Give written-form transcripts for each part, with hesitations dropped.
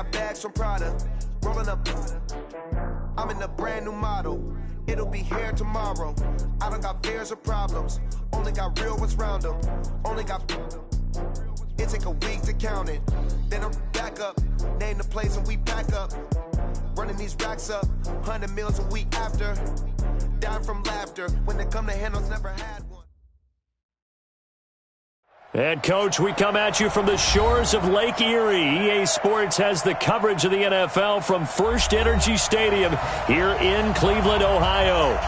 got bags from Prada. Rolling up. I'm in a brand new model. It'll be here tomorrow. I don't got fears or problems. Only got real ones round them. Only got. It take a week to count it. Then I'm back up. Name the place and we pack up. Running these racks up. 100 meals a week after. Dying from laughter. When they come to handles, never had one. And, Coach, we come at you from the shores of Lake Erie. EA Sports has the coverage of the NFL from First Energy Stadium here in Cleveland, Ohio.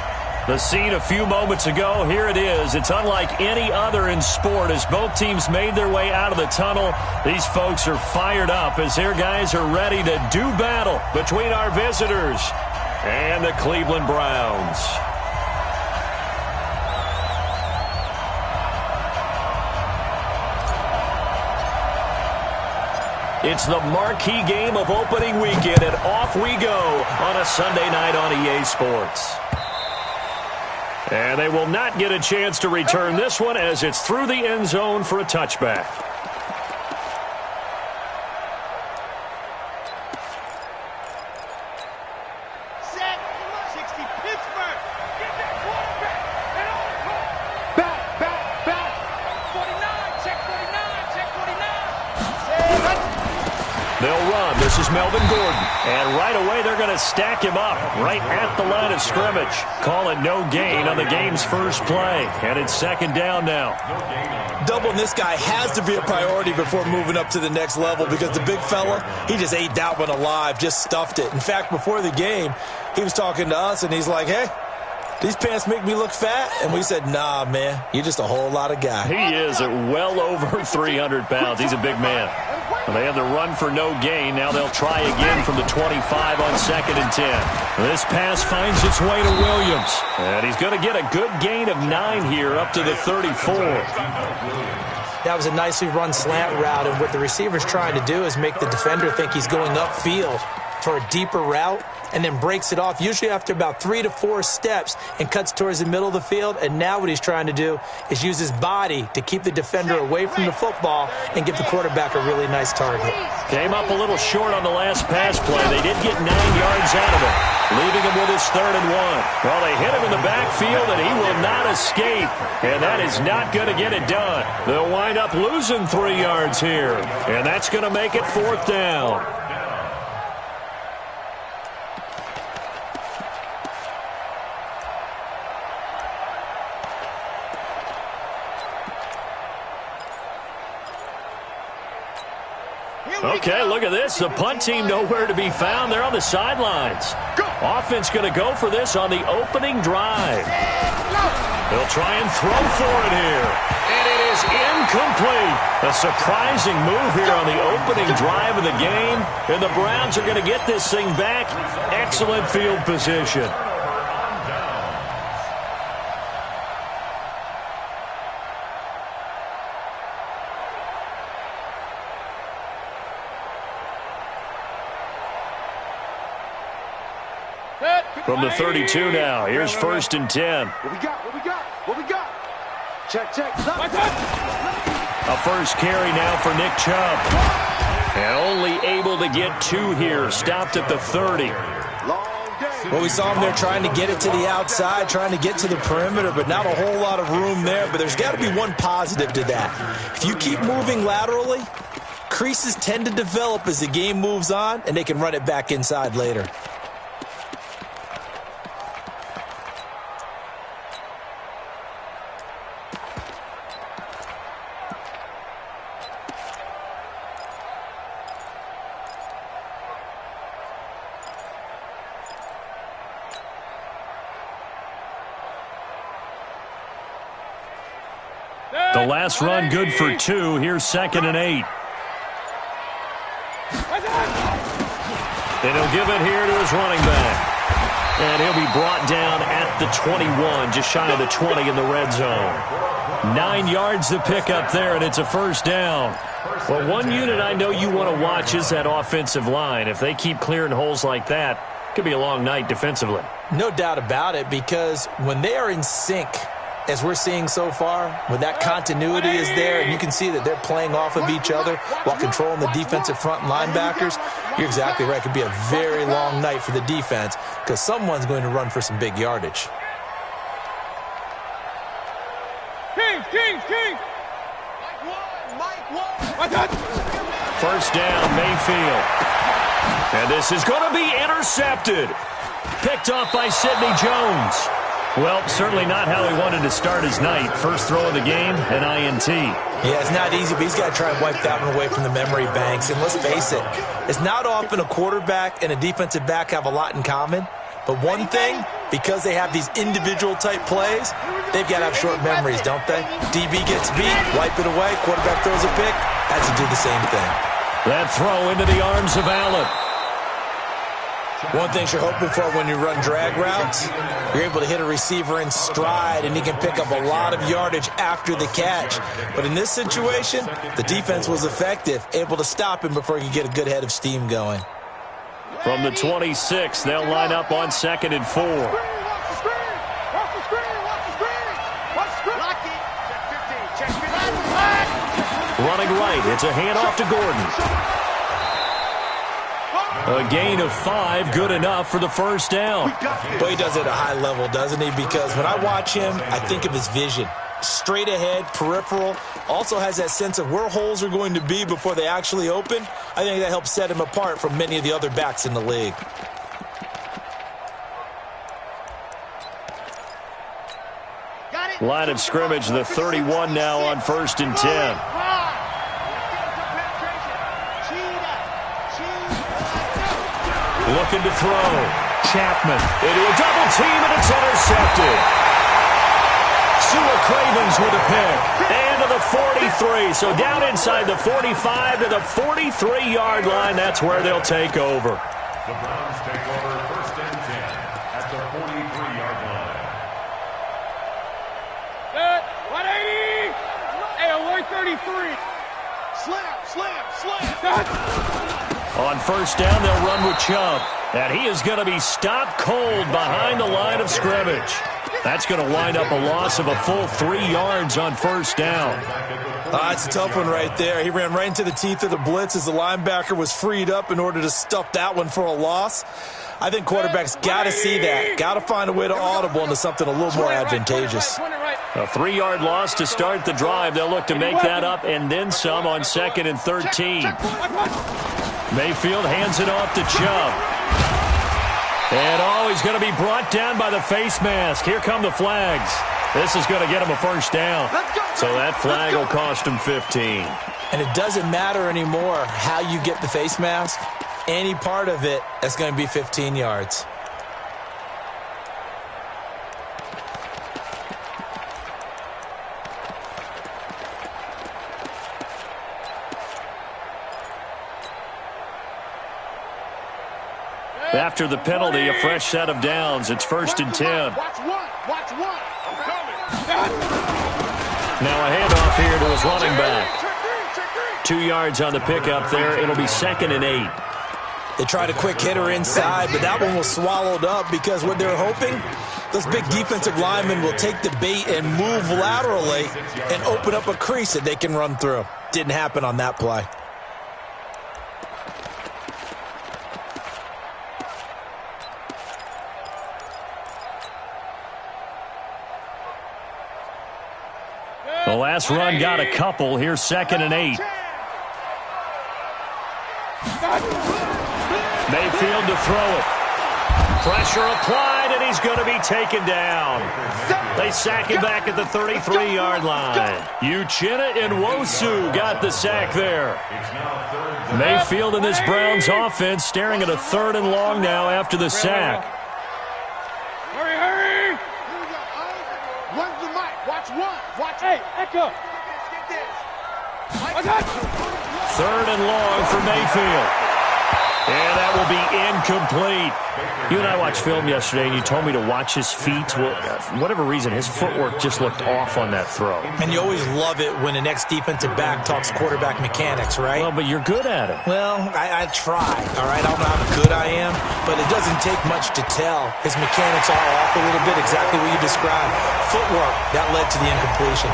The scene a few moments ago, here it is. It's unlike any other in sport as both teams made their way out of the tunnel. These folks are fired up as their guys are ready to do battle between our visitors and the Cleveland Browns. It's the marquee game of opening weekend, and off we go on a Sunday night on EA Sports. And they will not get a chance to return this one as it's through the end zone for a touchback. Set 60 Pittsburgh. Get that quarterback. And on back. 49, check 49, check 49. They'll run. This is Melvin Gordon. And right away, they're going to stack him up right at the line of scrimmage. Call it no gain on the game's first play. And it's second down now. Doubling this guy has to be a priority before moving up to the next level because the big fella, he just ate that one alive, just stuffed it. In fact, before the game, he was talking to us, and he's like, hey, these pants make me look fat? And we said, nah, man, you're just a whole lot of guy. He is at well over 300 pounds. He's a big man. Well, they have the run for no gain. Now they'll try again from the 25 on 2nd and 10. This pass finds its way to Williams. And he's going to get a good gain of 9 here up to the 34. That was a nicely run slant route, and what the receiver's trying to do is make the defender think he's going upfield for a deeper route, and then breaks it off, usually after about 3 to 4 steps, and cuts towards the middle of the field. And now what he's trying to do is use his body to keep the defender away from the football and give the quarterback a really nice target. Came up a little short on the last pass play. They did get 9 yards out of it, leaving him with his 3rd and 1. Well, they hit him in the backfield, and he will not escape. And that is not going to get it done. They'll wind up losing 3 yards here. And that's going to make it 4th down. Okay, look at this. The punt team nowhere to be found. They're on the sidelines. Offense going to go for this on the opening drive. They'll try and throw for it here. And it is incomplete. A surprising move here on the opening drive of the game. And the Browns are going to get this thing back. Excellent field position. From the 32 now, here's 1st and 10. What we got? Check. A first carry now for Nick Chubb. And only able to get 2 here, stopped at the 30. Well, we saw him there trying to get it to the outside, trying to get to the perimeter, but not a whole lot of room there. But there's got to be one positive to that. If you keep moving laterally, creases tend to develop as the game moves on, and they can run it back inside later. The last run good for 2. Here's 2nd and 8. And he'll give it here to his running back. And he'll be brought down at the 21, just shy of the 20 in the red zone. 9 yards to pick up there, and it's a first down. Well, one unit I know you want to watch is that offensive line. If they keep clearing holes like that, it could be a long night defensively. No doubt about it, because when they are in sync as we're seeing so far, when that continuity is there and you can see that they're playing off of each other while controlling the defensive front and linebackers, you're exactly right. It could be a very long night for the defense because someone's going to run for some big yardage. King! Mike one. First down, Mayfield. And this is going to be intercepted. Picked off by Sidney Jones. Well, certainly not how he wanted to start his night. First throw of the game, an INT. Yeah, it's not easy, but he's got to try and wipe that one away from the memory banks. And let's face it, it's not often a quarterback and a defensive back have a lot in common. But one thing, because they have these individual type plays, they've got to have short memories, don't they? DB gets beat, wipe it away, quarterback throws a pick, has to do the same thing. That throw into the arms of Allen. One thing you're hoping for when you run drag routes, you're able to hit a receiver in stride, and he can pick up a lot of yardage after the catch. But in this situation, the defense was effective, able to stop him before he could get a good head of steam going. From the 26, they'll line up on 2nd and 4. Running right, it's a handoff to Gordon. A gain of 5, good enough for the first down. Boy, he does it at a high level, doesn't he? Because when I watch him, I think of his vision. Straight ahead, peripheral, also has that sense of where holes are going to be before they actually open. I think that helps set him apart from many of the other backs in the league. Line of scrimmage, the 31 now on 1st and 10. Looking to throw. Chapman into a double team, and it's intercepted. Sua Cravens with a pick. And to the 43. So down inside the 45 to the 43-yard line. That's where they'll take over. The Browns take over 1st and 10 at the 43-yard line. Set. 180. Hey, 133. Slam. On 1st down, they'll run with Chubb. And he is going to be stopped cold behind the line of scrimmage. That's going to wind up a loss of a full 3 yards on 1st down. That's a tough one right there. He ran right into the teeth of the blitz as the linebacker was freed up in order to stuff that one for a loss. I think quarterbacks got to see that. Got to find a way to audible into something a little more advantageous. A 3-yard loss to start the drive. They'll look to make that up and then some on 2nd and 13. Mayfield hands it off to Chubb. And, he's going to be brought down by the face mask. Here come the flags. This is going to get him a 1st down. So that flag will cost him 15. And it doesn't matter anymore how you get the face mask. Any part of it, that's going to be 15 yards. After the penalty, a fresh set of downs. It's 1st and 10. Watch one. I'm coming. Now a handoff here to his running back. 2 yards on the pickup there. It'll be 2nd and 8. They tried a quick hitter inside, but that one was swallowed up because what they're hoping, those big defensive linemen will take the bait and move laterally and open up a crease that they can run through. Didn't happen on that play. The last run got a couple. Here's 2nd and 8. Mayfield to throw it. Pressure applied, and he's going to be taken down. They sack him back at the 33-yard line. Uchenna and Nwosu got the sack there. Mayfield and this Browns offense staring at a 3rd and long now after the sack. Hurry. Run the mic. Watch one. Hey, Echo. 3rd and long for Mayfield. And that will be incomplete. You and I watched film yesterday, and you told me to watch his feet. Well, for whatever reason, his footwork just looked off on that throw. And you always love it when the next defensive back talks quarterback mechanics, right? Well, but you're good at it. Well, I try, all right? I don't know how good I am, but it doesn't take much to tell. His mechanics are off a little bit, exactly what you described. Footwork, that led to the incompletion.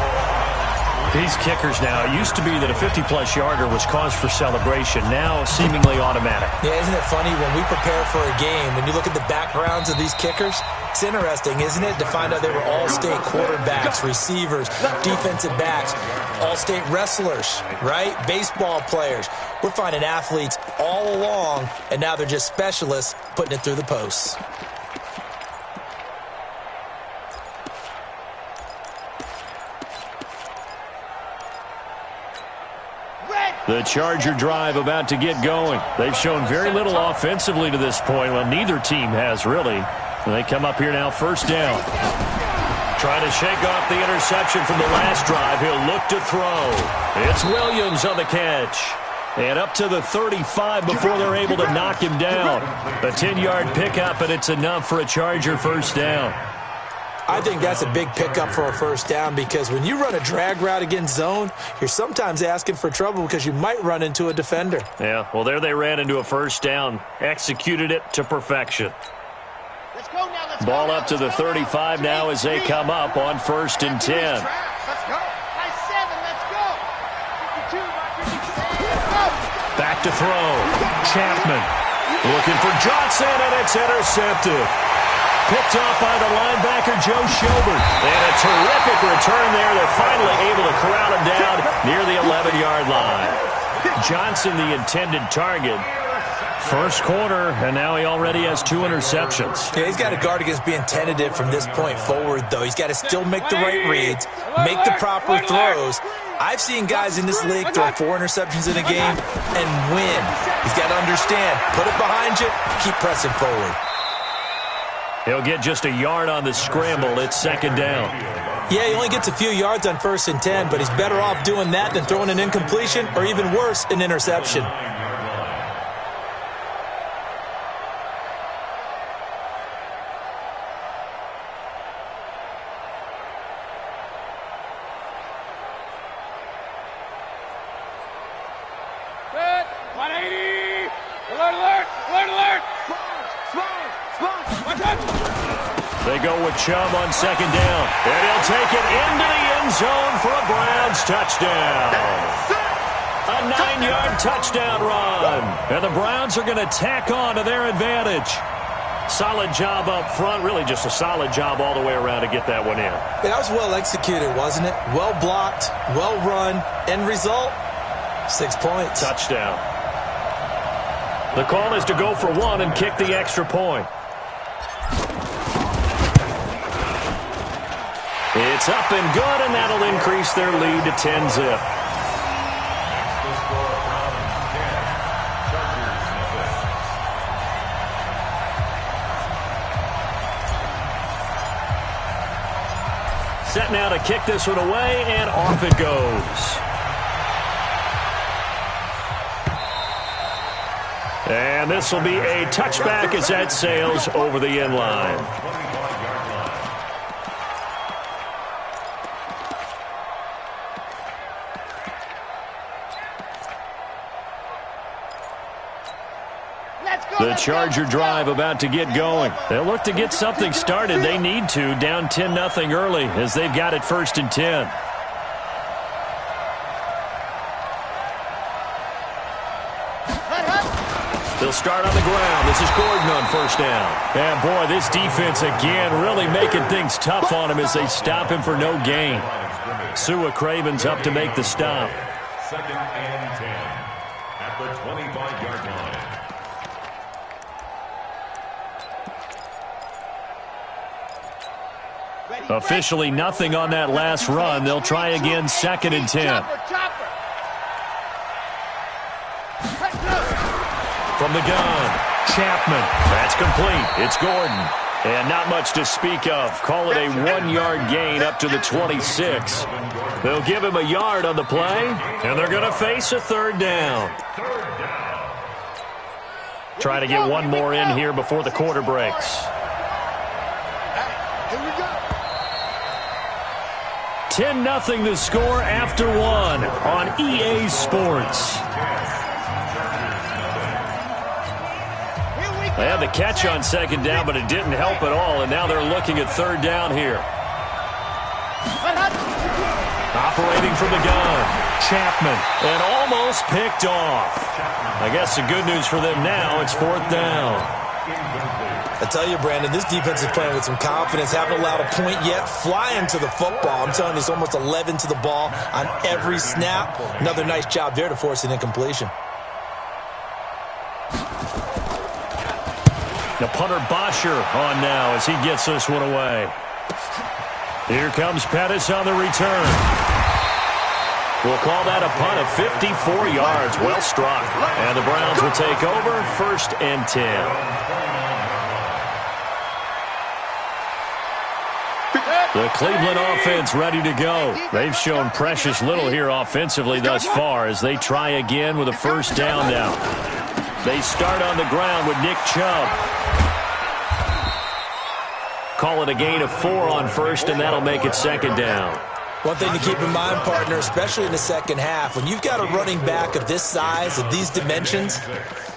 These kickers now, it used to be that a 50-plus yarder was cause for celebration. Now, seemingly automatic. Yeah, isn't it funny when we prepare for a game, when you look at the backgrounds of these kickers, it's interesting, isn't it, to find out they were all-state quarterbacks, receivers, defensive backs, all-state wrestlers, right? Baseball players. We're finding athletes all along, and now they're just specialists putting it through the posts. The Charger drive about to get going. They've shown very little offensively to this point. Well, neither team has, really. And they come up here now, first down. Trying to shake off the interception from the last drive. He'll look to throw. It's Williams on the catch. And up to the 35 before they're able to knock him down. A 10-yard pickup, and it's enough for a Charger first down. I think that's a big pickup for a first down because when you run a drag route against zone, you're sometimes asking for trouble because you might run into a defender. Yeah, well, there they ran into a first down. Executed it to perfection. Let's go now, let's Ball go up to the 35 now as they come up on 1st and 10. Let's go. By 7, let's go. 52, by 56. Let's go. Back to throw. Chapman looking for Johnson, and it's intercepted. Picked off by the linebacker, Joe Schobert. And a terrific return there. They're finally able to corral him down near the 11-yard line. Johnson, the intended target. First quarter, and now he already has 2 interceptions. Yeah, he's got to guard against being tentative from this point forward, though. He's got to still make the right reads, make the proper throws. I've seen guys in this league throw 4 interceptions in a game and win. He's got to understand, put it behind you, keep pressing forward. He'll get just a yard on the scramble. It's 2nd down. Yeah, he only gets a few yards on 1st and 10, but he's better off doing that than throwing an incompletion or even worse, an interception. Good. 180. Alert, alert, alert, alert. Watch out. They go with Chubb on 2nd down. And he'll take it into the end zone for a Browns touchdown. A 9-yard touchdown run. And the Browns are going to tack on to their advantage. Solid job up front. Really just a solid job all the way around to get that one in. Yeah, that was well executed, wasn't it? Well blocked, well run. End result, 6 points. Touchdown. The call is to go for 1 and kick the extra point. It's up and good, and that'll increase their lead to 10-zip. Set now to kick this one away, and off it goes. And this will be a touchback as that sails over the end line. The Charger drive about to get going. They'll look to get something started. They need to, down 10-0 early as they've got it 1st and 10. They'll start on the ground. This is Gordon on 1st down. And boy, this defense again really making things tough on him as they stop him for no gain. Sua Craven's up to make the stop. 2nd and 10 at the 25-yard line. Officially nothing on that last run. They'll try again 2nd and 10. From the gun, Chapman. That's complete. It's Gordon. And not much to speak of. Call it a 1-yard gain up to the 26. They'll give him a yard on the play, and they're going to face a 3rd down. Try to get one more in here before the quarter breaks. Here we go. 10-0 the score after one on EA Sports. They had the catch on second down, but it didn't help at all, and now they're looking at third down here. Operating from the gun, Chapman, and almost picked off. I guess the good news for them now, it's fourth down. I tell you, Brandon, this defense is playing with some confidence. Haven't allowed a point yet. Flying to the football. I'm telling you, it's almost 11 to the ball on every snap. Another nice job there to force an incompletion. The punter Bosher on now as he gets this one away. Here comes Pettis on the return. We'll call that a punt of 54 yards. Well struck. And the Browns will take over, 1st and 10. The Cleveland offense ready to go. They've shown precious little here offensively thus far as they try again with a first down now. They start on the ground with Nick Chubb. Call it a gain of 4 on first, and that'll make it second down. One thing to keep in mind, partner, especially in the second half, when you've got a running back of this size, of these dimensions,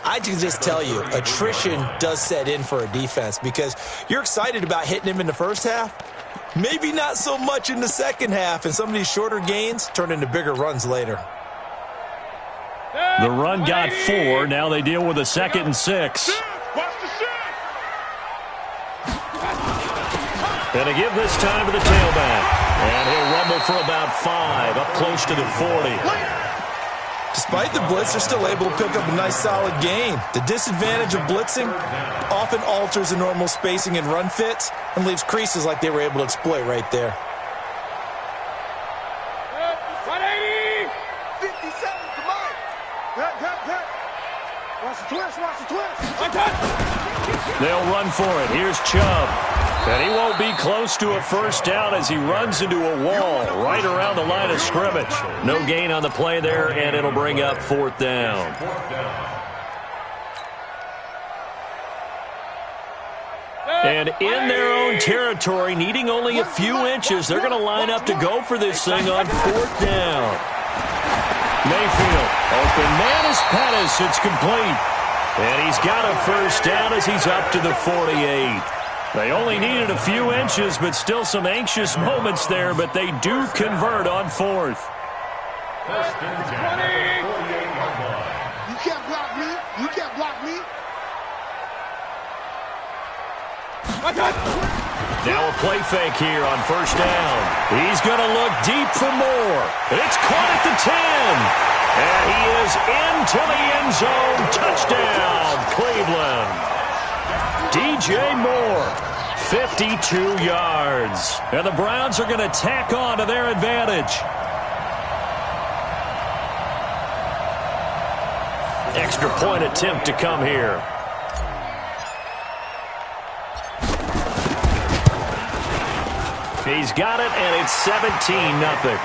I can just tell you, attrition does set in for a defense because you're excited about hitting him in the first half. Maybe not so much in the second half, and some of these shorter gains turn into bigger runs later. The run got 4. Now they deal with a 2nd and 6. And to give this time to the tailback. And he'll rumble for about 5, up close to the 40. Despite the blitz, they're still able to pick up a nice solid gain. The disadvantage of blitzing often alters the normal spacing and run fits and leaves creases like they were able to exploit right there. 180! 57, come on! Good. Watch the twist. They'll run for it. Here's Chubb. And he won't be close to a first down as he runs into a wall right around the line of scrimmage. No gain on the play there, and it'll bring up 4th down. And in their own territory, needing only a few inches, they're going to line up to go for this thing on 4th down. Mayfield, open man is Pettis. It's complete. And he's got a first down as he's up to the 48. They only needed a few inches, but still some anxious moments there, but they do convert on 4th. You can't block me. You can't block me. Now a play fake here on first down. He's going to look deep for more. It's caught at the 10. And he is into the end zone. Touchdown, Cleveland. DJ Moore, 52 yards. And the Browns are going to tack on to their advantage. Extra point attempt to come here. He's got it, and it's 17-0.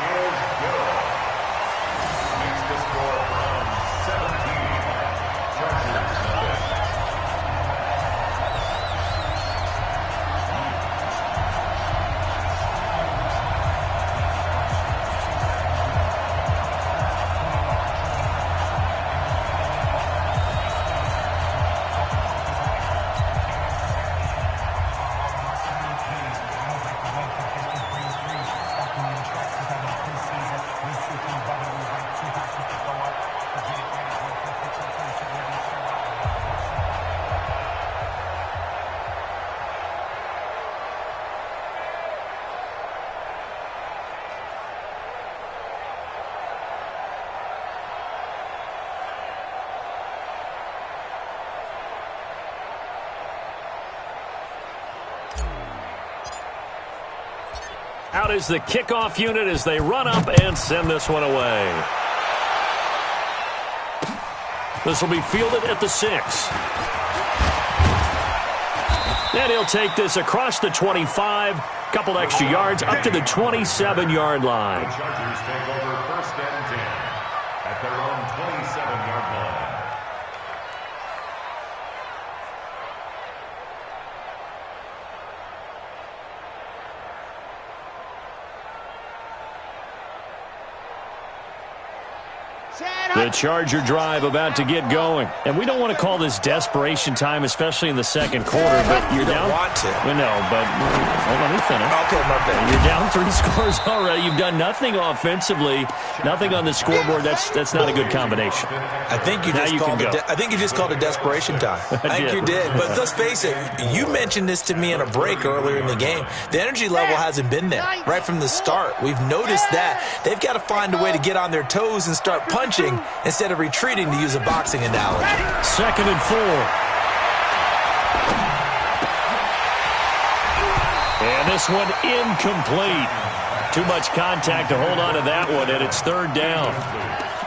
Out is the kickoff unit as they run up and send this one away. This will be fielded at the 6. And he'll take this across the 25, couple extra yards up to the 27-yard line. The Chargers take over 1st and 10 at their own 27-yard line. The Charger drive about to get going. And we don't want to call this desperation time, especially in the second quarter, but you're down. You don't want to. Well, no, but hold on, let me finish. Okay, my bad. You're down 3 scores already. You've done nothing offensively, nothing on the scoreboard. That's not a good combination. I think you just called it desperation time. I think you did. But let's face it, you mentioned this to me in a break earlier in the game. The energy level hasn't been there right from the start. We've noticed that. They've got to find a way to get on their toes and start punching instead of retreating, to use a boxing analogy. 2nd and 4. And this one incomplete. Too much contact to hold on to that one, and it's 3rd down.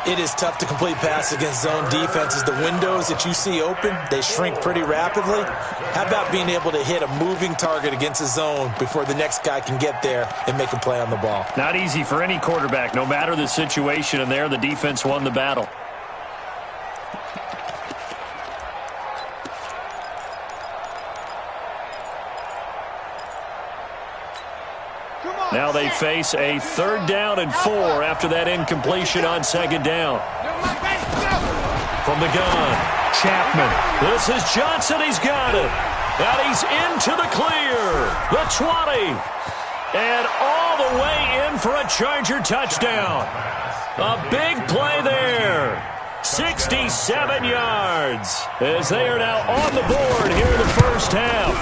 It is tough to complete passes against zone defenses. The windows that you see open, they shrink pretty rapidly. How about being able to hit a moving target against a zone before the next guy can get there and make a play on the ball? Not easy for any quarterback, no matter the situation, and there the defense won the battle. Now they face a 3rd down and 4 after that incompletion on 2nd down. From the gun, Chapman. This is Johnson. He's got it. And he's into the clear. The 20. And all the way in for a Charger touchdown. A big play there. 67 yards as they are now on the board here in the first half.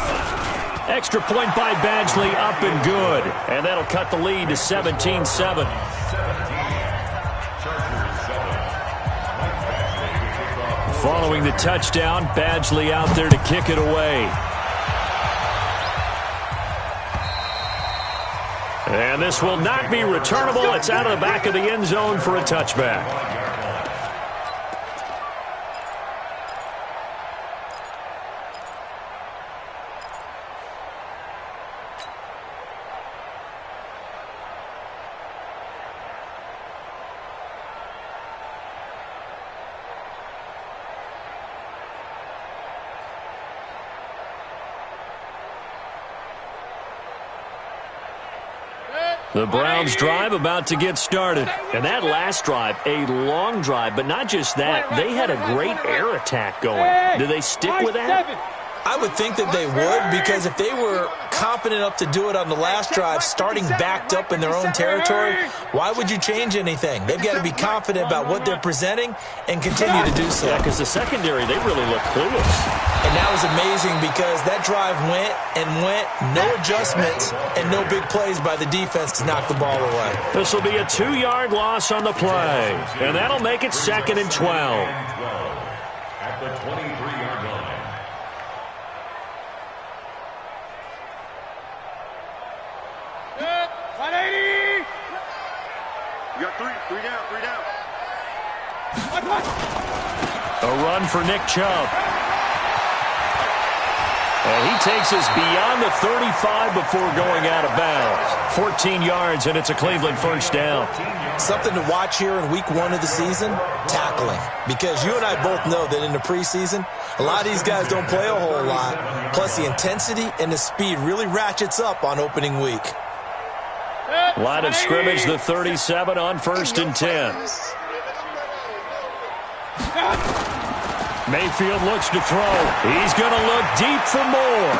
Extra point by Badgley, up and good. And that'll cut the lead to 17-7. Following the touchdown, Badgley out there to kick it away. And this will not be returnable. It's out of the back of the end zone for a touchback. The Browns drive about to get started. And that last drive, a long drive, but not just that. They had a great air attack going. Do they stick with that? I would think that they would, because if they were confident enough to do it on the last drive, starting backed up in their own territory, why would you change anything? They've got to be confident about what they're presenting and continue to do so. Yeah, because the secondary, they really look clueless. And that was amazing because that drive went and went, no adjustments and no big plays by the defense to knock the ball away. This will be a 2-yard loss on the play, and that'll make it 2nd and 12. At the 23-yard line. You got three down. A run for Nick Chubb. And he takes us beyond the 35 before going out of bounds. 14 yards, and it's a Cleveland first down. Something to watch here in week 1 of the season, tackling. Because you and I both know that in the preseason, a lot of these guys don't play a whole lot. Plus, the intensity and the speed really ratchets up on opening week. Line of scrimmage, the 37 on 1st and 10. Mayfield looks to throw. He's going to look deep for more.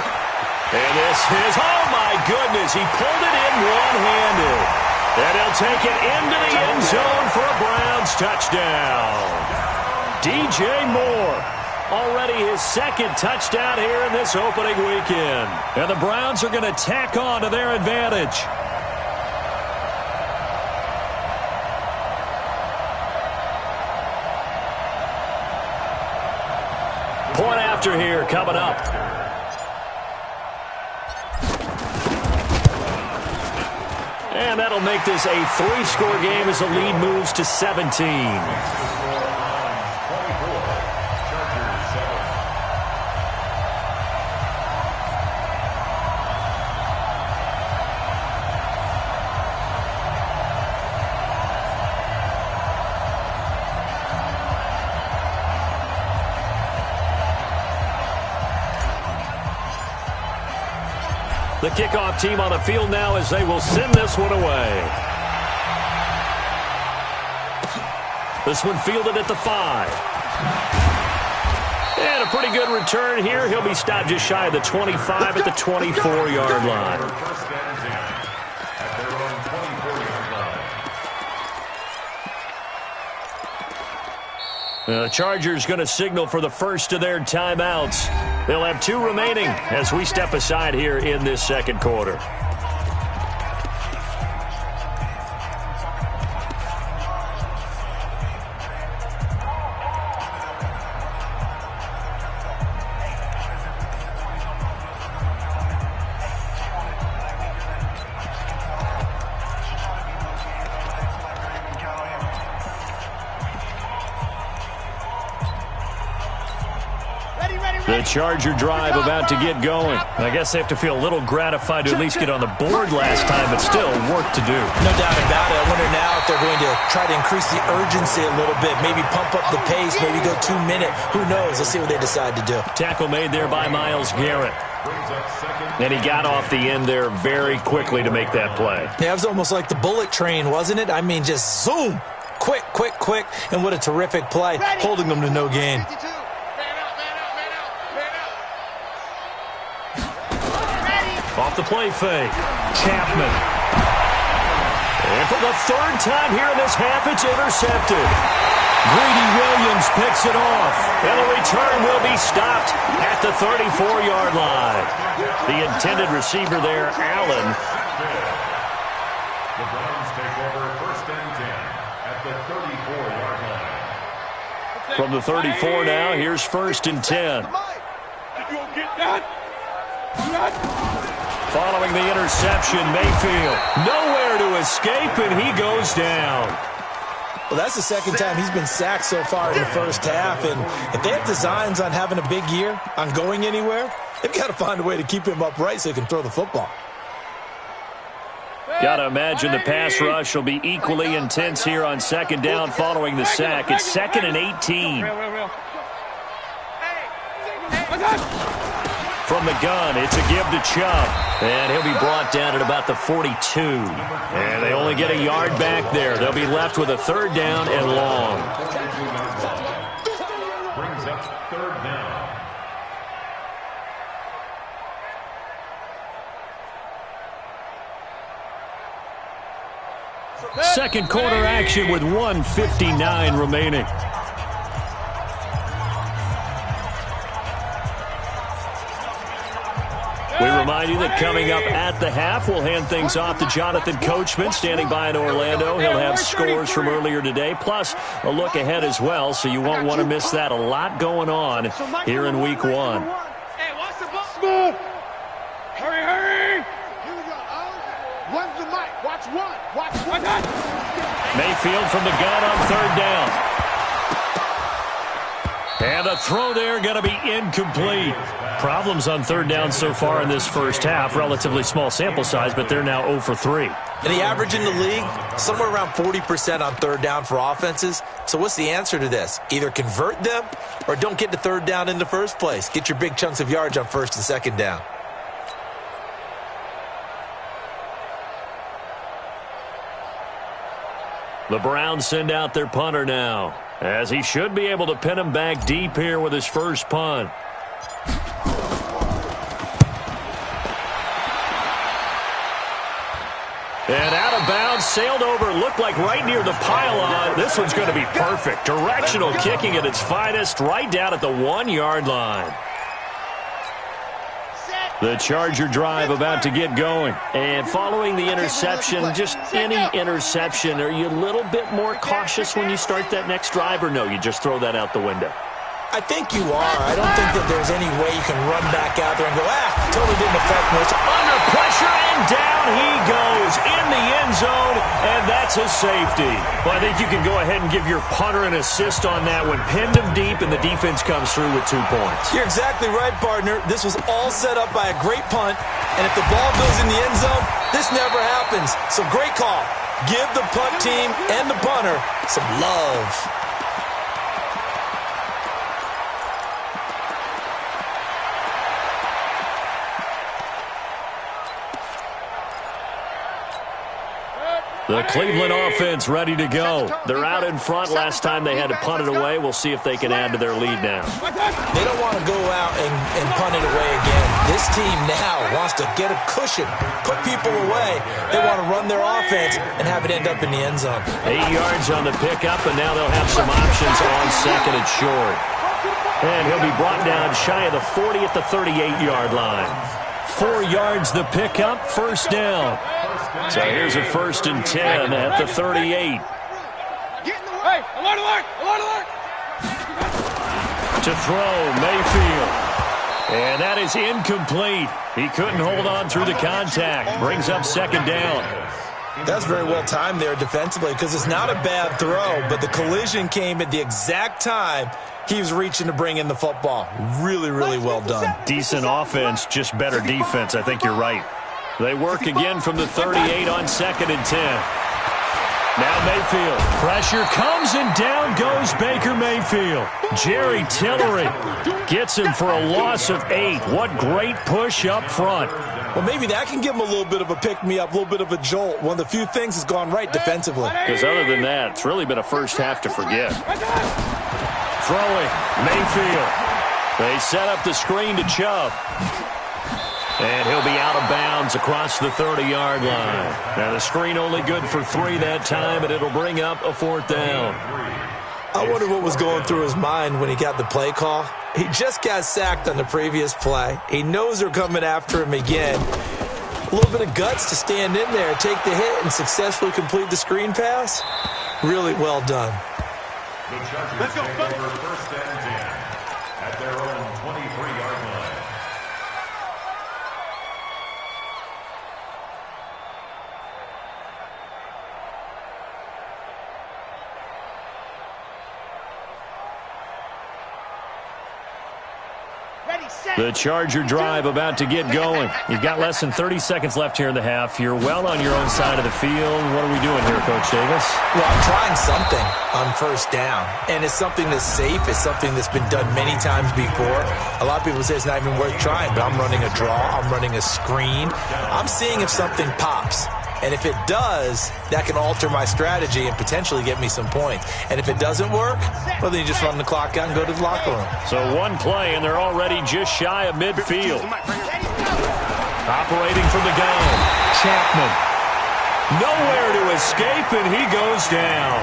And this is, oh my goodness, he pulled it in one-handed. And he'll take it into the end zone for a Browns touchdown. DJ Moore, already his 2nd touchdown here in this opening weekend. And the Browns are going to tack on to their advantage. Point after here coming up. And that'll make this a 3-score game as the lead moves to 17. The kickoff team on the field now as they will send this one away. This one fielded at the 5. And a pretty good return here. He'll be stopped just shy of the 25 at the 24-yard line. First and 10 at their own 24-yard line. The Chargers going to signal for the first of their timeouts. They'll have 2 remaining as we step aside here in this second quarter. The Charger drive about to get going. I guess they have to feel a little gratified to at least get on the board last time, but still work to do. No doubt about it. I wonder now if they're going to try to increase the urgency a little bit, maybe pump up the pace, maybe go 2-minute. Who knows? Let's see what they decide to do. Tackle made there by Myles Garrett. And he got off the end there very quickly to make that play. Yeah, it was almost like the bullet train, wasn't it? I mean, just zoom. Quick, quick, quick. And what a terrific play, holding them to no gain. Off the play fake. Chapman. And for the 3rd time here in this half, it's intercepted. Greedy Williams picks it off. And the return will be stopped at the 34-yard line. The intended receiver there, Allen. The Browns take over first and 10 at the 34-yard line. From the 34 now, here's first and 10. Following the interception, Mayfield nowhere to escape, and he goes down. Well, that's the second time he's been sacked so far in the first half, and if they have designs on having a big year, on going anywhere, they've got to find a way to keep him upright so he can throw the football. Got to imagine the pass rush will be equally intense here on second down following the sack. It's 2nd and 18. From the gun, it's a give to Chubb. And he'll be brought down at about the 42. And they only get a yard back there. They'll be left with a 3rd down and long. Brings up 3rd down. Second quarter action with 1:59 remaining. We remind you that coming up at the half, we'll hand things off to Jonathan Coachman, standing by in Orlando. He'll have scores from earlier today, plus a look ahead as well, so you won't want to miss that. A lot going on here in Week 1. Hey, watch the ball. Hurry, hurry. Here we go. One's the mic. Watch one. Watch one. Mayfield from the gun on 3rd down. And the throw there going to be incomplete. Problems on 3rd down so far in this first half. Relatively small sample size, but they're now 0 for 3. And the average in the league, somewhere around 40% on 3rd down for offenses. So what's the answer to this? Either convert them or don't get to 3rd down in the first place. Get your big chunks of yards on 1st and 2nd down. The Browns send out their punter now, as he should be able to pin him back deep here with his first punt. And out of bounds, sailed over, looked like right near the pylon. This one's going to be perfect. Directional kicking at its finest, right down at the 1-yard line. The Charger drive about to get going. And following the interception, just any interception, are you a little bit more cautious when you start that next drive, or no, you just throw that out the window? I think you are. I don't think that there's any way you can run back out there and go, totally didn't affect much. Under pressure, and down he goes in the end zone, and that's a safety. Well, I think you can go ahead and give your punter an assist on that one. Pinned him deep, and the defense comes through with 2 points. You're exactly right, partner. This was all set up by a great punt, and if the ball goes in the end zone, this never happens. So great call. Give the punt team and the punter some love. The Cleveland offense ready to go. They're out in front. Last time they had to punt it away. We'll see if they can add to their lead now. They don't want to go out and punt it away again. This team now wants to get a cushion, put people away. They want to run their offense and have it end up in the end zone. 8 yards on the pickup, and now they'll have some options on second and short. And he'll be brought down shy of the 40 at the 38-yard line. 4 yards the pickup, first down. So here's a 1st and 10 at the 38. Hey, alert, alert, alert, alert. To throw, Mayfield. And that is incomplete. He couldn't hold on through the contact. Brings up second down. That's very well timed there defensively because it's not a bad throw, but the collision came at the exact time he was reaching to bring in the football. Really, really well done. Decent offense, just better defense. I think you're right. They work again from the 38 on 2nd and 10. Now Mayfield. Pressure comes and down goes Baker Mayfield. Jerry Tillery gets him for a loss of 8. What great push up front. Well, maybe that can give him a little bit of a pick-me-up, a little bit of a jolt. One of the few things that's gone right defensively. Because other than that, it's really been a first half to forget. Throwing, Mayfield. They set up the screen to Chubb. And he'll be out of bounds across the 30-yard line. Now the screen only good for 3 that time, and it'll bring up a 4th down. I wonder what was going through his mind when he got the play call. He just got sacked on the previous play. He knows they're coming after him again. A little bit of guts to stand in there, take the hit, and successfully complete the screen pass. Really well done. The Chargers take over 1st and 10 at their own 23-yard line. The Charger drive about to get going. You've got less than 30 seconds left here in the half. You're well on your own side of the field. What are we doing here, Coach Davis? Well, I'm trying something on 1st down, and it's something that's safe. It's something that's been done many times before. A lot of people say it's not even worth trying, but I'm running a draw. I'm running a screen. I'm seeing if something pops. And if it does, that can alter my strategy and potentially get me some points. And if it doesn't work, well, then you just run the clock out and go to the locker room. So one play, and they're already just shy of midfield. Operating from the gun, Chapman. Nowhere to escape, and he goes down.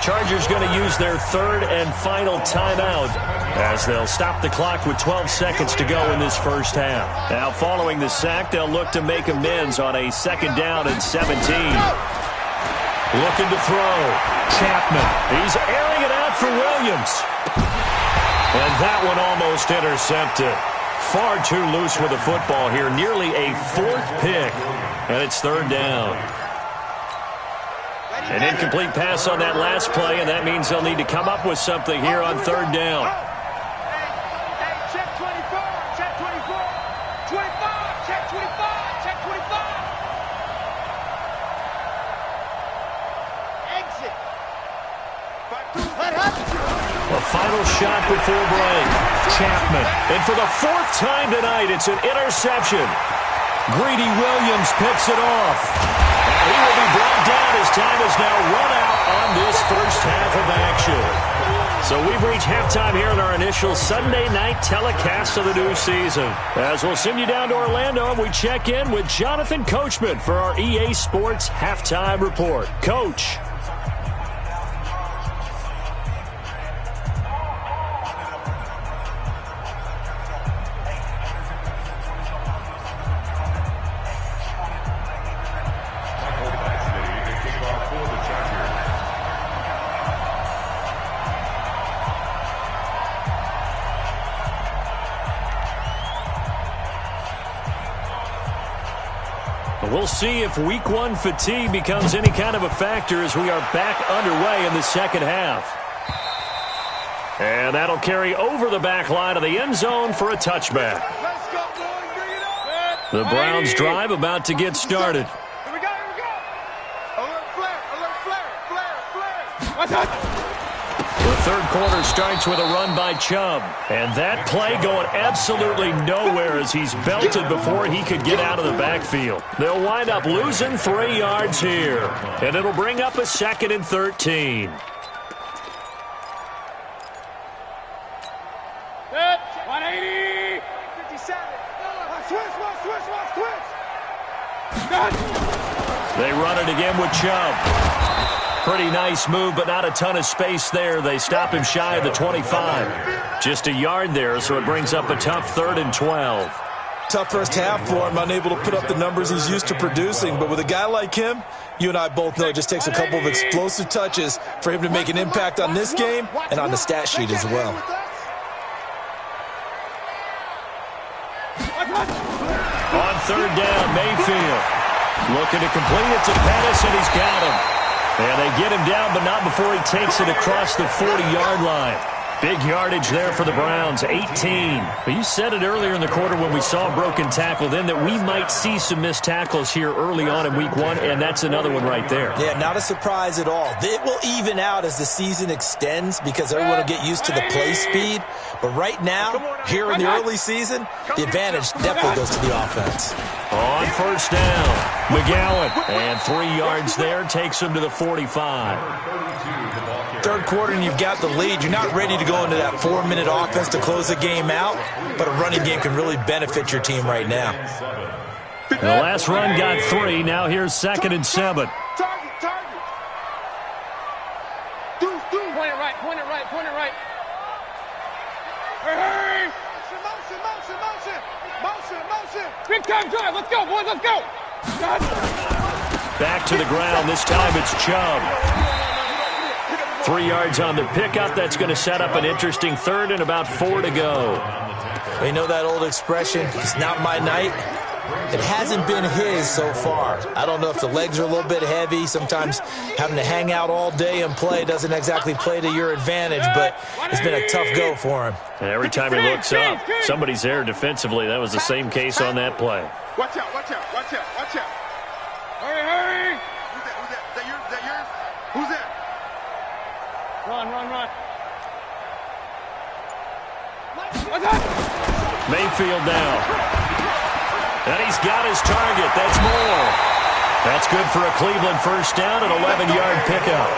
Chargers going to use their 3rd and final timeout as they'll stop the clock with 12 seconds to go in this first half. Now, following the sack, they'll look to make amends on a 2nd down and 17. Looking to throw. Chapman. He's airing it out for Williams. And that one almost intercepted. Far too loose with the football here. Nearly a 4th pick. And it's 3rd down. An incomplete pass on that last play, and that means they'll need to come up with something here on 3rd down. Hey, check 24, check 24, 25, check 25, check 25. Exit. What happened to you? A final shot before break. Chapman. And for the 4th time tonight, it's an interception. Greedy Williams picks it off. He will be brought down as time is now run out on this first half of action. So we've reached halftime here in our initial Sunday night telecast of the new season. As we'll send you down to Orlando, and we check in with Jonathan Coachman for our EA Sports Halftime Report. Coach. We'll see if week 1 fatigue becomes any kind of a factor as we are back underway in the second half. And that'll carry over the back line of the end zone for a touchback. Let's go, boys. Bring it up. The Browns drive about to get started. Here we go, here we go. Alert flare, flare, flare. What's that? third quarter starts with a run by Chubb. And that play going absolutely nowhere as he's belted before he could get out of the backfield. They'll wind up losing 3 yards here. And it'll bring up a 2nd and 13. Good. 180. 57. Switch. They run it again with Chubb. Pretty nice move, but not a ton of space there. They stop him shy of the 25. Just a yard there, so it brings up a tough 3rd and 12. Tough first half for him, unable to put up the numbers he's used to producing. But with a guy like him, you and I both know it just takes a couple of explosive touches for him to make an impact on this game and on the stat sheet as well. On 3rd down, Mayfield looking to complete it to Pettis, and he's got him. And they get him down, but not before he takes it across the 40-yard line. Big yardage there for the Browns, 18. But you said it earlier in the quarter when we saw a broken tackle then that we might see some missed tackles here early on in week 1, and that's another one right there. Yeah, not a surprise at all. It will even out as the season extends because everyone will get used to the play speed. But right now, here in the early season, the advantage definitely goes to the offense. On 1st down, McGowan. And 3 yards there takes him to the 45. Third quarter and you've got the lead. You're not ready to go into that 4-minute offense to close the game out, but a running game can really benefit your team right now. The last run got 3. Now here's 2nd and 7. Target. Do. Point it right. Hurry. Motion. Big time drive. Let's go, boys. Let's go. Back to the ground. This time it's Chubb. 3 yards on the pickup. That's going to set up an interesting 3rd and about 4 to go. We know that old expression, it's not my night. It hasn't been his so far. I don't know if the legs are a little bit heavy. Sometimes having to hang out all day and play doesn't exactly play to your advantage, but it's been a tough go for him. And every time he looks up, somebody's there defensively. That was the same case on that play. Watch out. Hurry. Who's that? Is that yours? Who's that? Run. Mayfield down. And he's got his target. That's more. That's good for a Cleveland 1st down, an 11-yard pickup.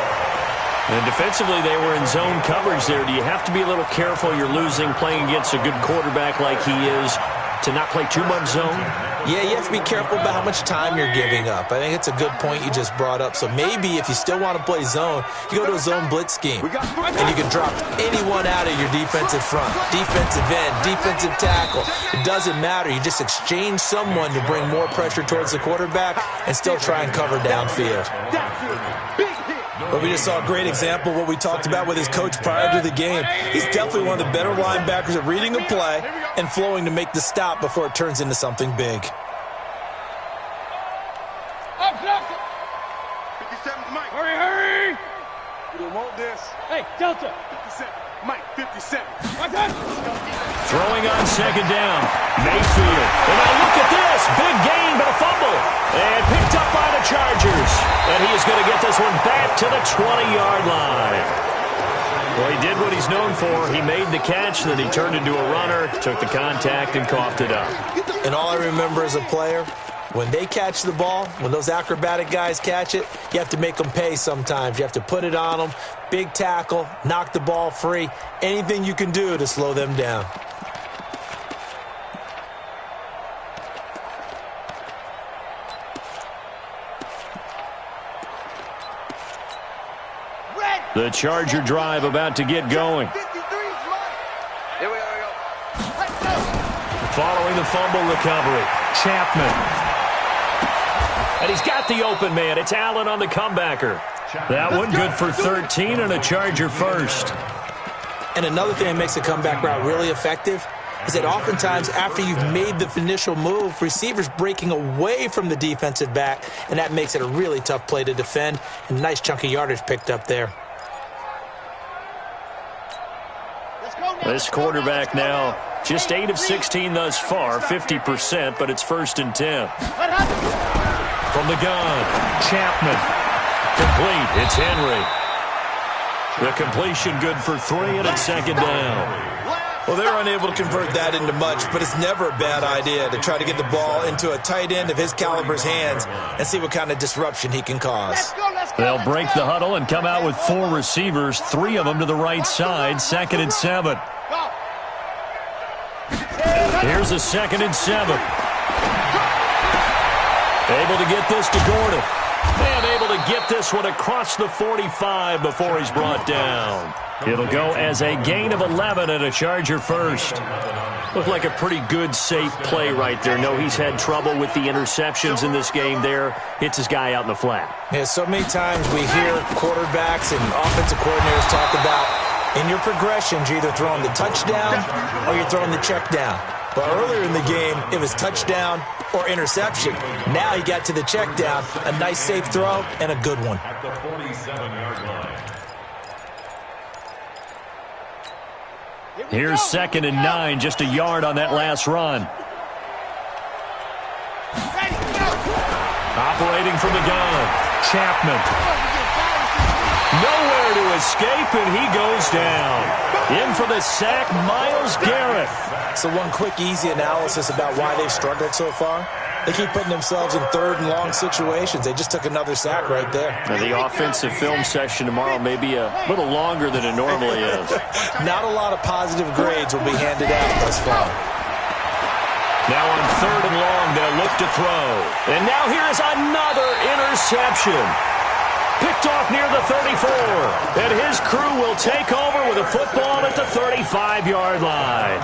And defensively, they were in zone coverage there. Do you have to be a little careful? You're losing, playing against a good quarterback like he is, to not play too much zone? Yeah, you have to be careful about how much time you're giving up. I think it's a good point you just brought up. So maybe if you still want to play zone, you go to a zone blitz scheme. And you can drop anyone out of your defensive front, defensive end, defensive tackle. It doesn't matter. You just exchange someone to bring more pressure towards the quarterback and still try and cover downfield. But we just saw a great example of what we talked about with his coach prior to the game. He's definitely one of the better linebackers at reading a play and flowing to make the stop before it turns into something big. 57, Mike. Hurry. We don't want this. Hey, Delta. 57. Mike, 57. Throwing on 2nd down. Mayfield. And now look at this. Big gain, but a fumble. And picked up by the Chargers. And he is going to get this one back to the 20-yard line. Well, he did what he's known for. He made the catch, then he turned into a runner, took the contact, and coughed it up. And all I remember as a player, when they catch the ball, when those acrobatic guys catch it, you have to make them pay sometimes. You have to put it on them, big tackle, knock the ball free, anything you can do to slow them down. The Charger drive about to get going. Here we go. Following the fumble recovery, Chapman. And he's got the open man. It's Allen on the comebacker. That one good for 13 and a Charger 1st. And another thing that makes the comeback route really effective is that oftentimes after you've made the initial move, receivers breaking away from the defensive back, and that makes it a really tough play to defend. And nice chunky yardage picked up there. This quarterback now just 8 of 16 thus far, 50%, but it's 1st and 10. From the gun, Chapman. Complete. It's Henry. The completion good for 3, and it's second down. Well, they're unable to convert that into much, but it's never a bad idea to try to get the ball into a tight end of his caliber's hands and see what kind of disruption he can cause. They'll break the huddle and come out with 4 receivers, 3 of them to the right side, 2nd and 7. Here's a 2nd and 7. Able to get this to Gordon. And able to get this one across the 45 before he's brought down. It'll go as a gain of 11 and a Charger first. Looked like a pretty good, safe play right there. No, he's had trouble with the interceptions in this game there. Hits his guy out in the flat. Yeah, so many times we hear quarterbacks and offensive coordinators talk about in your progressions, you're either throwing the touchdown or you're throwing the check down. But earlier in the game, it was touchdown or interception. Now he got to the check down, a nice safe throw, and a good one. At the 47-yard line. Here's 2nd and 9, just a yard on that last run. Operating from the gun, Chapman. Nowhere to escape, and he goes down. In for the sack, Myles Garrett. So one quick, easy analysis about why they've struggled so far. They keep putting themselves in 3rd and long situations. They just took another sack right there. Now, the offensive film session tomorrow may be a little longer than it normally is. Not a lot of positive grades will be handed out thus far. Now on 3rd and long, they'll look to throw. And now here's another interception. Picked off near the 34. And his crew will take over with a football at the 35-yard line.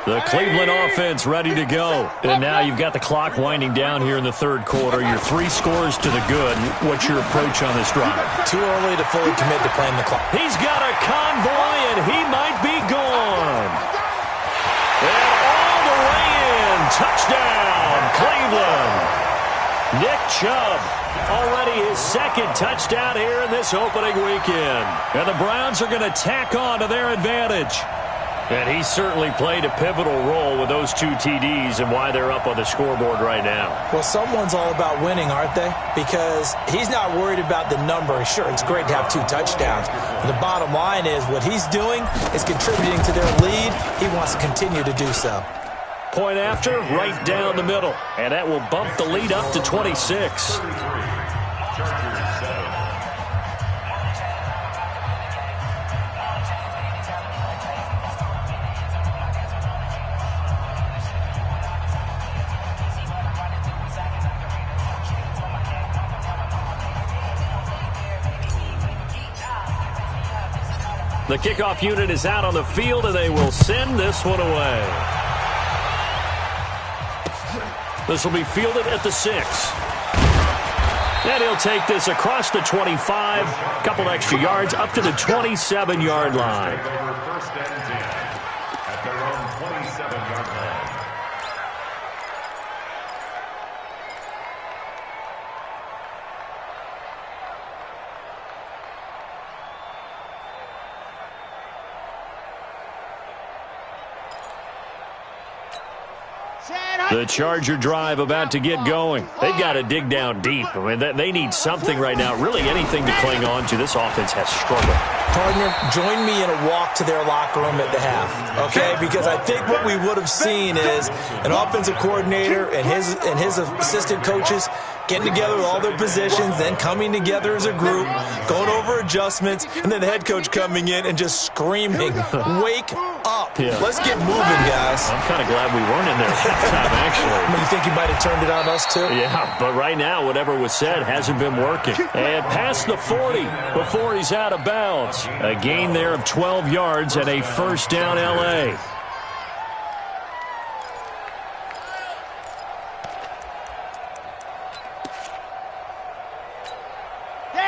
The Cleveland offense ready to go. And now you've got the clock winding down here in the 3rd quarter. Your 3 scores to the good. What's your approach on this drive? Too early to fully commit to playing the clock. He's got a convoy, and he might be gone. And all the way in. Touchdown, Cleveland. Nick Chubb, already his 2nd touchdown here in this opening weekend. And the Browns are going to tack on to their advantage. And he certainly played a pivotal role with those 2 TDs and why they're up on the scoreboard right now. Well, someone's all about winning, aren't they? Because he's not worried about the number. Sure, it's great to have 2 touchdowns. But the bottom line is what he's doing is contributing to their lead. He wants to continue to do so. Point after, right down the middle. And that will bump the lead up to 26. The kickoff unit is out on the field, and they will send this one away. This will be fielded at the 6. And he'll take this across the 25, a couple extra yards, up to the 27-yard line. First and 10 at their own 27-yard line. The Charger drive about to get going. They've got to dig down deep. I mean, they need something right now, really anything to cling on to. This offense has struggled. Partner, join me in a walk to their locker room at the half, okay? Because I think what we would have seen is an offensive coordinator and his assistant coaches getting together with all their positions, then coming together as a group, going over adjustments, and then the head coach coming in and just screaming, wake up. Yeah. Let's get moving, guys. I'm kind of glad we weren't in there at halftime, actually. You think you might have turned it on us, too? Yeah, but right now, whatever was said hasn't been working. And past the 40 before he's out of bounds. A gain there of 12 yards and a first down, L.A.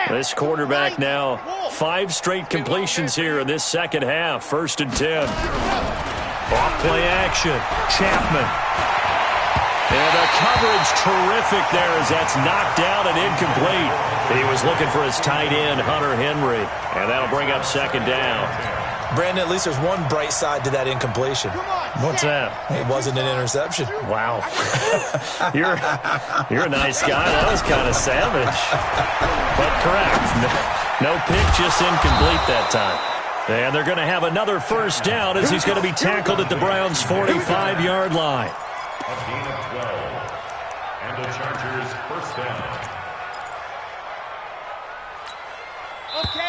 This quarterback now, 5 straight completions here in this second half. 1st and 10. Off play action. Chapman. And the coverage terrific there as that's knocked down and incomplete. He was looking for his tight end, Hunter Henry. And that'll bring up 2nd down. Brandon, at least there's one bright side to that incompletion. What's that? It wasn't an interception. Wow. You're a nice guy. That was kind of savage. But correct. No pick, just incomplete that time. And they're going to have another first down as he's going to be tackled at the Browns' 45-yard line. A gain of 12. And the Chargers first down.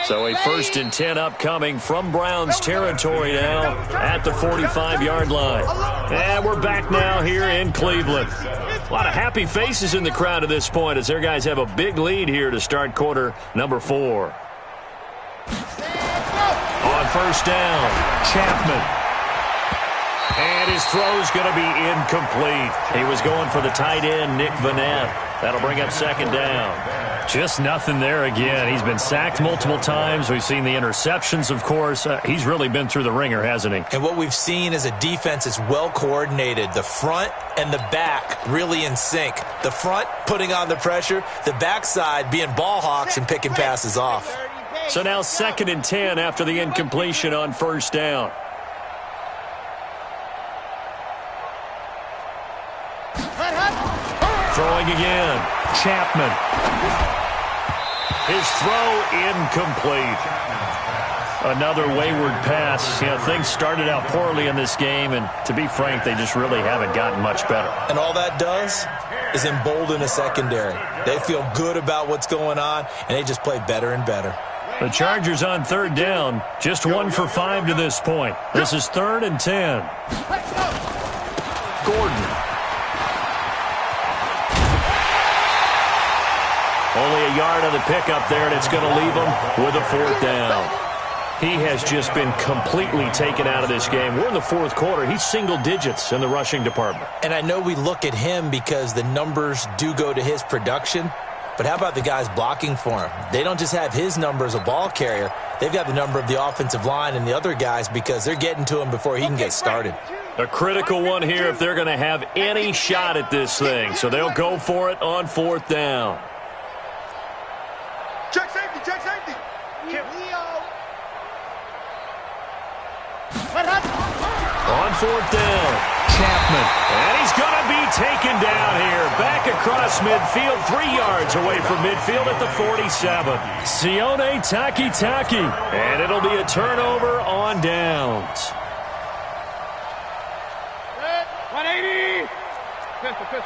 So a 1st and 10 upcoming from Browns territory now at the 45-yard line. And we're back now here in Cleveland. A lot of happy faces in the crowd at this point as their guys have a big lead here to start quarter number 4. On first down, Chapman. And his throw's going to be incomplete. He was going for the tight end, Nick Vanette. That'll bring up second down. Just nothing there again. He's been sacked multiple times. We've seen the interceptions, of course. He's really been through the ringer, hasn't he? And what we've seen is a defense that's well coordinated. The front and the back really in sync. The front putting on the pressure. The backside being ball hawks and picking passes off. So now 2nd and 10 after the incompletion on first down. Throwing again, Chapman. His throw incomplete. Another wayward pass. You know, things started out poorly in this game, and to be frank, they just really haven't gotten much better. And all that does is embolden a secondary. They feel good about what's going on, and they just play better and better. The Chargers on 3rd down, just 1 for 5 to this point. This is 3rd and 10. Gordon. Only a yard on the pickup there, and it's going to leave him with a 4th down. He has just been completely taken out of this game. We're in the 4th quarter. He's single digits in the rushing department. And I know we look at him because the numbers do go to his production, but how about the guys blocking for him? They don't just have his number as a ball carrier. They've got the number of the offensive line and the other guys because they're getting to him before he can get started. A critical one here if they're going to have any shot at this thing. So they'll go for it on 4th down. Check safety, check safety. On 4th down, Chapman. And he's going to be taken down here. Back across midfield, 3 yards away from midfield at the 47. Sione Takitaki. And it'll be a turnover on downs. 180. Pistol. Here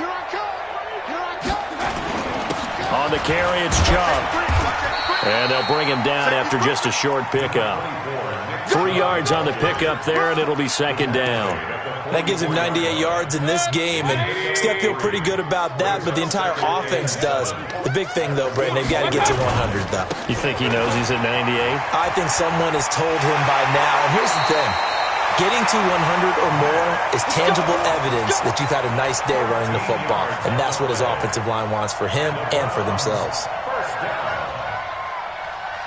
I come. On the carry, it's Chubb. And they'll bring him down after just a short pickup. 3 yards on the pickup there, and it'll be 2nd down. That gives him 98 yards in this game, and he's got to feel pretty good about that, but the entire offense does. The big thing, though, Brandon, they've got to get to 100, though. You think he knows he's at 98? I think someone has told him by now, and here's the thing. Getting to 100 or more is tangible evidence that you've had a nice day running the football, and that's what his offensive line wants for him and for themselves.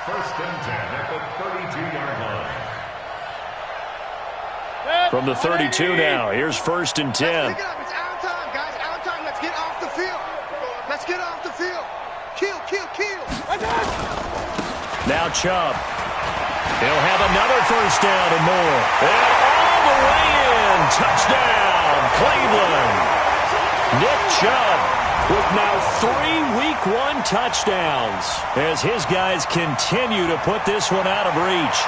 First and 10 at the 32-yard line. From the 32 now, here's 1st and 10. Pick it up. It's our time, guys. Our time. Let's get off the field. Kill. Now Chubb. He'll have another first down and more. And all the way in. Touchdown, Cleveland. Nick Chubb with now 3 Week 1 touchdowns as his guys continue to put this one out of reach.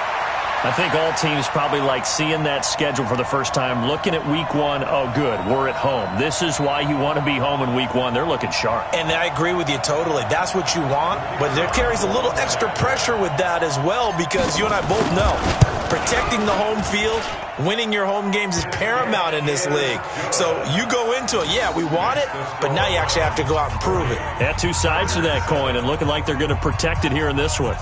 I think all teams probably like seeing that schedule for the first time, looking at Week 1. Oh, good, we're at home. This is why you want to be home in Week 1. They're looking sharp. And I agree with you totally. That's what you want, but there carries a little extra pressure with that as well because you and I both know protecting the home field, winning your home games is paramount in this league. So you go into it, yeah, we want it, but now you actually have to go out and prove it. Yeah, 2 sides to that coin, and looking like they're going to protect it here in this one.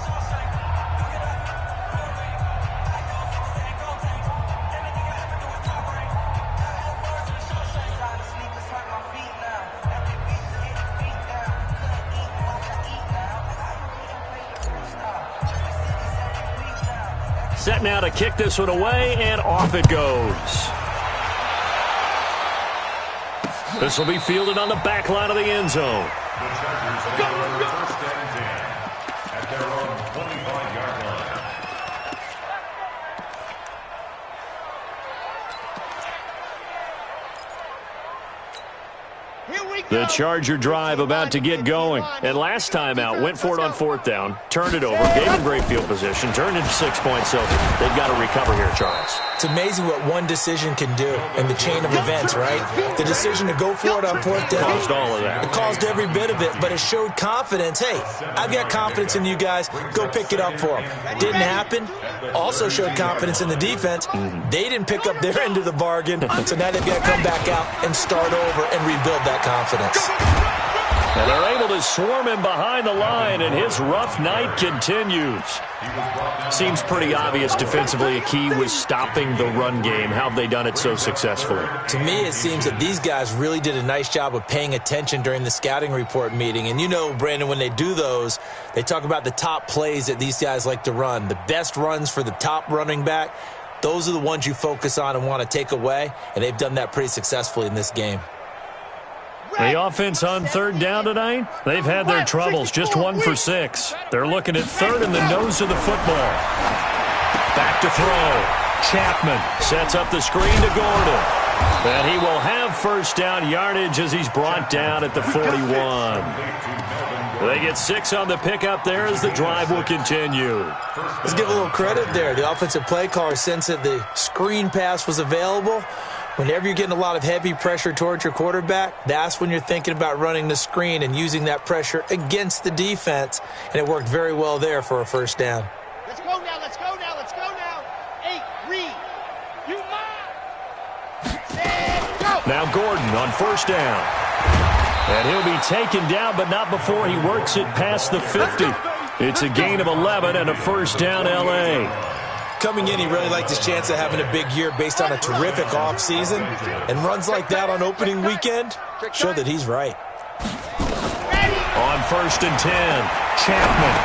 Set now to kick this one away, and off it goes. This will be fielded on the back line of the end zone. The Chargers will go first and 10 at their own 25-yard line. The Charger drive about to get going. And last time out, went for it on 4th down, turned it over, gave him great field position, turned into 6 points. So they've got to recover here, Charles. It's amazing what one decision can do in the chain of events, right? The decision to go for it on 4th down. Caused all of that. It caused every bit of it, but it showed confidence. Hey, I've got confidence in you guys. Go pick it up for them. Didn't happen. Also showed confidence in the defense. They didn't pick up their end of the bargain, so now they've got to come back out and start over and rebuild that confidence. And they're able to swarm him behind the line, and his rough night continues. Seems pretty obvious defensively a key was stopping the run game. How have they done it so successfully? To me, it seems that these guys really did a nice job of paying attention during the scouting report meeting. And you know, Brandon, when they do those, they talk about the top plays that these guys like to run. The best runs for the top running back, those are the ones you focus on and want to take away. And they've done that pretty successfully in this game. The offense on 3rd down tonight, they've had their troubles, just 1 for 6. They're looking at 3rd in the nose of the football. Back to throw. Chapman sets up the screen to Gordon. And he will have 1st down yardage as he's brought down at the 41. They get 6 on the pickup there as the drive will continue. Let's give a little credit there. The offensive play caller sensed that the screen pass was available. Whenever you're getting a lot of heavy pressure towards your quarterback, that's when you're thinking about running the screen and using that pressure against the defense. And it worked very well there for a 1st down. Let's go now, let's go now, let's go now. 8, read. You mine. Set, go. Now Gordon on 1st down. And he'll be taken down, but not before he works it past the 50. It's a gain of 11 and a 1st down L.A. Coming in, he really liked his chance of having a big year based on a terrific offseason. And runs like that on opening weekend show that he's right. On 1st and 10, Chapman.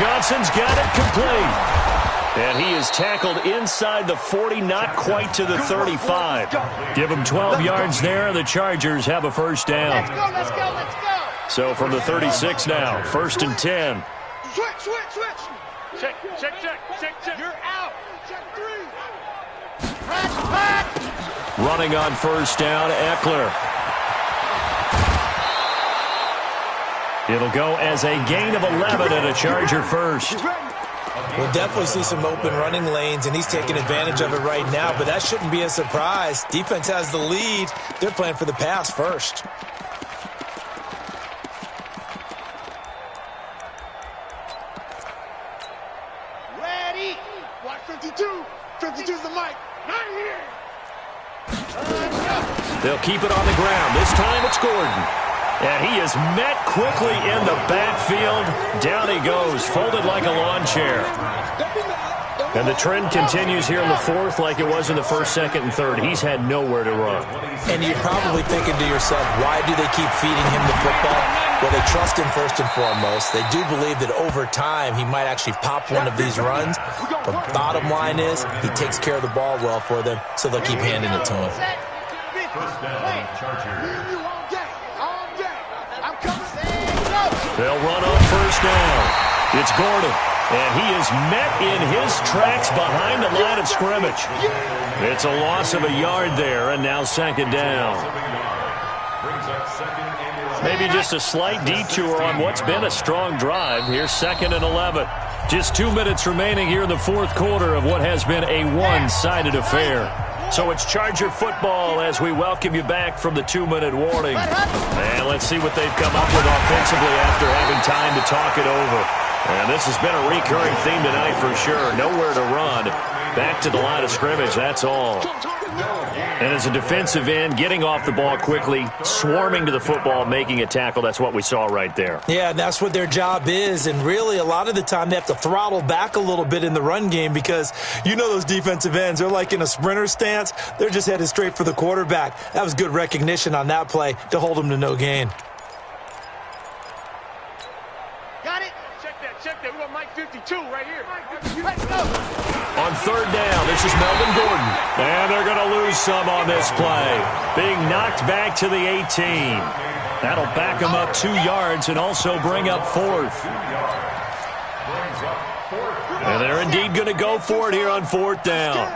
Johnson's got it complete. And he is tackled inside the 40, not quite to the 35. Give him 12 yards there. The Chargers have a 1st down. Let's go, let's go, let's go. So from the 36 now, 1st and 10. Switch, switch, switch. Check, check, check, check, check. You're out. Check 3. Patch. Running on 1st down, Eckler. It'll go as a gain of 11 and a Charger 1st. We'll definitely see some open running lanes, and he's taking advantage of it right now, but that shouldn't be a surprise. Defense has the lead. They're playing for the pass first. Ready. Watch 52. 52's the mic. Not here. They'll keep it on the ground. This time it's Gordon. And he is met quickly in the backfield. Down he goes, folded like a lawn chair. And the trend continues here in the 4th like it was in the 1st, 2nd, and 3rd. He's had nowhere to run. And you're probably thinking to yourself, why do they keep feeding him the football? Well, they trust him first and foremost. They do believe that over time he might actually pop one of these runs. The bottom line is he takes care of the ball well for them, so they'll keep handing it to him. 1st down, Chargers. They'll run on 1st down. It's Gordon, and he is met in his tracks behind the line of scrimmage. It's a loss of a yard there, and now 2nd down. Maybe just a slight detour on what's been a strong drive. Here's 2nd and 11. Just 2 minutes remaining here in the 4th quarter of what has been a one-sided affair. So it's Charger football as we welcome you back from the 2-minute warning. And let's see what they've come up with offensively after having time to talk it over. And this has been a recurring theme tonight for sure. Nowhere to run. Back to the line of scrimmage, that's all. And as a defensive end, getting off the ball quickly, swarming to the football, making a tackle, that's what we saw right there. Yeah, that's what their job is. And really, a lot of the time, they have to throttle back a little bit in the run game because you know those defensive ends, they're like in a sprinter stance. They're just headed straight for the quarterback. That was good recognition on that play to hold them to no gain. Got it. Check that. We want Mike 52 right here. Let's go. On 3rd down, this is Melvin Gordon. And they're going to lose some on this play. Being knocked back to the 18. That'll back him up 2 yards and also bring up 4th. And they're indeed going to go for it here on 4th down.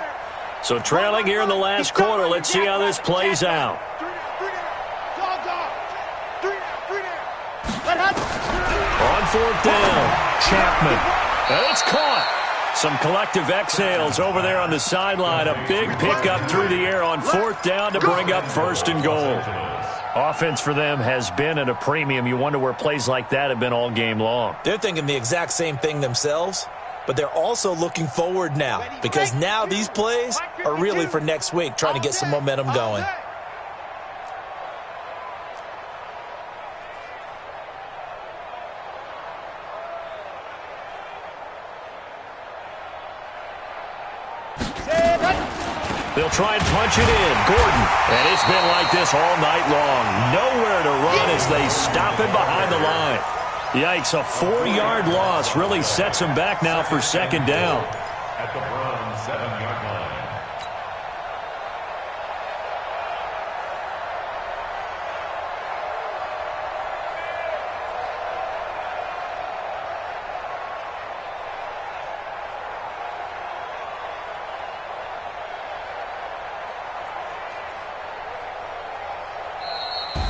So trailing here in the last quarter, let's see how this plays out. 4th down. Chapman. And it's caught. Some collective exhales over there on the sideline. A big pickup through the air on 4th down to bring up 1st and goal. Offense for them has been at a premium. You wonder where plays like that have been all game long. They're thinking the exact same thing themselves, but they're also looking forward now because now these plays are really for next week, trying to get some momentum going. They'll try and punch it in. Gordon. And it's been like this all night long. Nowhere to run as they stop him behind the line. Yikes, a 4-yard loss really sets him back now for 2nd down. At the Browns' 7-yard line.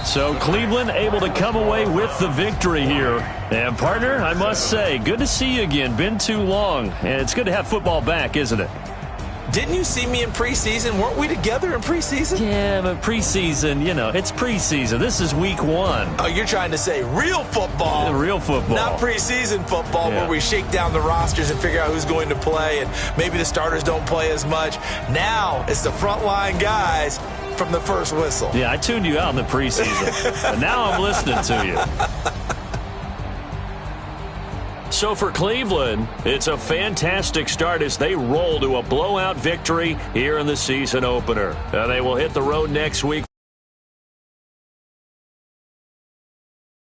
So Cleveland able to come away with the victory here. And, partner, I must say, good to see you again. Been too long. And it's good to have football back, isn't it? Didn't you see me in preseason? Weren't we together in preseason? Yeah, but preseason, it's preseason. This is week 1. Oh, you're trying to say real football. Yeah, real football. Not preseason football where we shake down the rosters and figure out who's going to play and maybe the starters don't play as much. Now it's the frontline guys from the first whistle. Yeah, I tuned you out in the preseason. But now I'm listening to you. So for Cleveland, it's a fantastic start as they roll to a blowout victory here in the season opener. They will hit the road next week.